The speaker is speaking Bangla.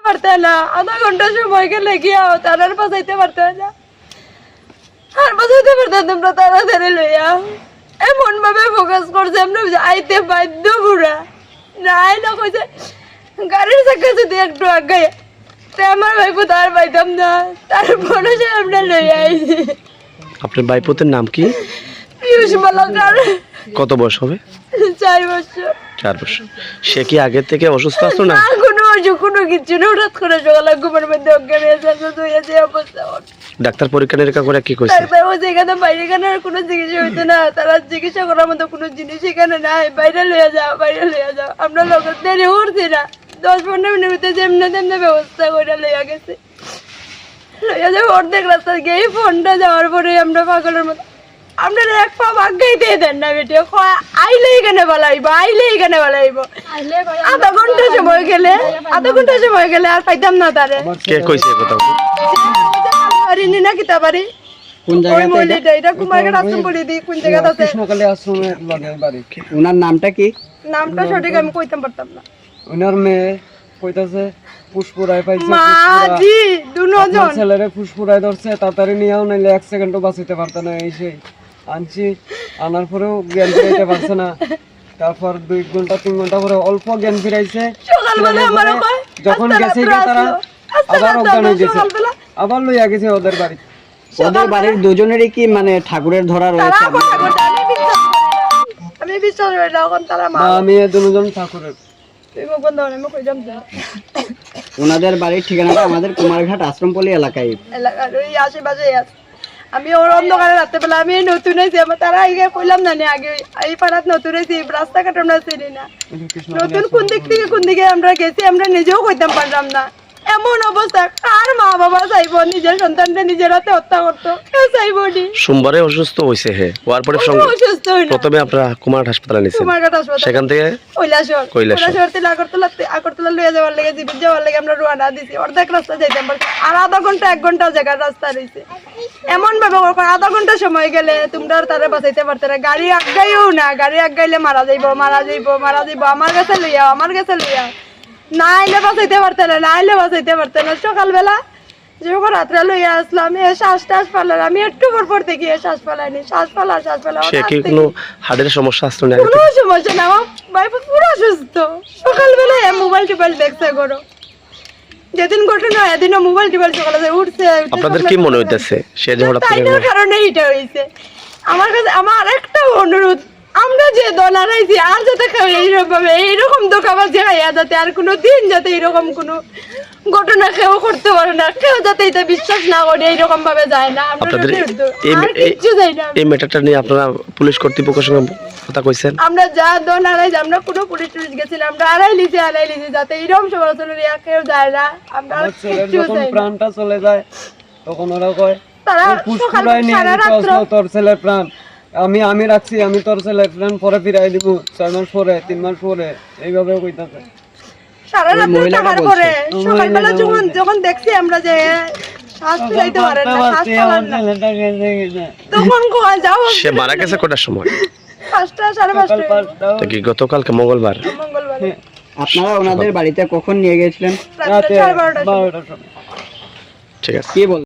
পারতে না, আধা ঘন্টা সময় গেলে গিয়া তারার বাঁচাইতে পারতে না, আর বাঁচাইতে পারতে তোমরা তাড়াতাড়ি লইয়া এমন ভাবে ফোকাস করছে আমরা আইতে বাধ্য পুরা নাই না কইছে গাড়ির চাকা যদি একটু আগে আমার ভাইপো তার পাইতাম না, তারপরে সে আমরা লইয়া আইছি। আপনার ভাইপোতের নাম কি? পিয়ুষ মালাকার। কত বয়স হবে? 4 বছর। 4 বছর। সে কি আগে থেকে অসুস্থ আছে না? কোনো অসুখ কোনো কিছু না, হঠাৎ করে সকালে ঘুমের মধ্যে অজ্ঞান হয়ে যায় অবস্থা। ডাক্তার পরীক্ষা নিরীক্ষা করে কি কইছে? ডাক্তার বলছে এখানে বাইরে এখানে আর কোনো চিকিৎসা হইতো না, তারা চিকিৎসা করার মতো কোনো জিনিস এখানে নাই, বাইরে লইয়া যাও বাইরে লইয়া যাও। আমরা লোক দেরি উঠছি না, 10-15 মিনিটের ভিতরে যেমনি তেমনি ব্যবস্থা করে লইয়া গেছে। লইয়া যাও অর্ধেক রাস্তা গিয়ে ফোনটা যাওয়ার পরে আমরা পাগলের মতো আমরা এক পা আগাই দিয়ে দেন না বেটে, আইলে এখানে বলাইব আইলে এখানে বলাইব। আধা ঘন্টা সময় গেলে আর পাইতাম না তারে। কে কইছে কথা? পারিনি না কিতা পারি কোন জায়গাতে এটা কুমারঘাট আশ্রম বলি দি কোন জায়গাতে আছে কৃষ্ণকালী আশ্রমের লগে বাড়ি। ওনার নামটা কি? নামটা সঠিক আমি কইতাম পারতাম না। ওনার মেয়ে কইতাছে পুষ্পরায় পাইছে, মাজি দুজন ছেলেরে পুষ্পরায় ধরছে, তাড়াতাড়ি নিয়েও নাইলে 1 সেকেন্ডও বাঁচাইতে পারত না। এই সেই আনছি, আনার পরেও জ্ঞান ফিরাইতে পারছে না। তারপর 2 ঘন্টা 3 ঘন্টা পরে অল্প জ্ঞান ফিরাইছে। সকালবেলা আমারও কয় যখন গেছে তারা আবার অজ্ঞান হয়ে গেছে, আবার লইয়া গেছে ওদের বাড়ি। ওদের বাড়ির দুজনেরই কি মানে ঠাকুরের ধরা রয়েছে? আমি বিশ্বাস করি না এখন তারা মা আমি দুজন ঠাকুরের। তুই মুখ বন্ধ করে আমি কইতাম তো ওনাদের বাড়ির ঠিকানাটা আমাদের কুমারঘাট আশ্রমপল্লী এলাকায়, এলাকার ওই আশেপাশে আছে। আমি ওর অন্ধকারে রাত্রেবেলা আমি নতুন হয়েছি, আমার তারা আগে কইলাম না আগে এই পাড়াত নতুন হয়েছি, রাস্তাঘাট আমরা চিনি না, নতুন কোন দিক থেকে কোন দিকে আমরা গেছি আমরা নিজেও কইতাম পারলাম না। এমন অবস্থা কার মা বাবা চাইবো নিজের সন্তানকে নিজের হাতে হত্যা করতো? কেউ চাইবো নি। সোমবারে অসুস্থ হইছে হে, ওর পরে অসুস্থ হই না, প্রথমে আপনারা কুমারঘাট হাসপাতালে নিছেন, কুমারঘাট হাসপাতাল সেখান থেকে কৈলাসহর থেকে আগরতলা লইয়া যাওয়ার লাগে জীবন যাওয়ার লাগে আমরা রওনা দিছি। অর্ধেক রাস্তা যাইতাম পারছি, আর আধা ঘন্টা 1 ঘন্টা জায়গার রাস্তা রয়েছে। এমন ভাবে আধা ঘন্টা সময় গেলে তোমরা তারা বাঁচাইতে পারতে না। গাড়ি আগাইও না, গাড়ি আগাইলে মারা যাইব। আমার কাছে লইয়া না আইলে বাঁচাইতে পারতে না। সকালবেলা যখন রাত্রে লইয়া আসলাম শ্বাস পালার, আমি একটু পর থেকে শ্বাস পালাইনি, শ্বাস পালা সে কি কোনো হার্টের সমস্যা আছে না? কোনো সমস্যা না, আমার ভাই পুরো সুস্থ। সকালবেলা মোবাইল দেখছে করো, যেদিন ঘটনা এদিনও মোবাইল সকালে উঠছে। আপনাদের কি মনে হইতেছে সে যে হঠাৎ করে কারণে এটা হয়েছে? আমার কাছে আমার একটা অনুরোধ, আমরা যে দল আনাইছি আর যাতে এইরকম দোকাবাজ খাইয়া যাতে আর কোনো দিন যাতে এরকম কোনো ঘটনা কেউ করতে পারে না, কেউ যাতে এটা বিশ্বাস না করে এইরকম ভাবে যায় না। আপনাদের এই ম্যাটারটা নিয়ে আপনারা পুলিশ কর্তৃপক্ষের সঙ্গে কথা কইছেন? আমরা যা দল আনাইছি আমরা কোনো পুলিশ গেছিলাম, আমরা আড়াই লিছি যাতে এরকম সমালোচনা কেউ যায় না। আমরা যখন প্রাণটা চলে যায় তখন ওরা কয় তারা পুষ্পরায় নিয়ে তোর ছেলের প্রাণ আমি রাখছি, আমি তোর ছেলের প্রাণ পরে ফিরাই দিব 6 মাস পরে 3 মাস পরে, এইভাবে কইতাছে। সারা রাত টাকার পরে সকালবেলা যখন দেখছি আমরা যে শ্বাস ফেলাইতে পারে না, শ্বাস ফেলার না, তখন কোয়া যাও। সে মারা গেছে কোটার সময়? 5টা 5:30 কি গতকালকে মঙ্গলবার? আপনারা ওনাদের বাড়িতে কখন নিয়ে গেছিলেন? রাতে 12:30 ঠিক আছে। কি বল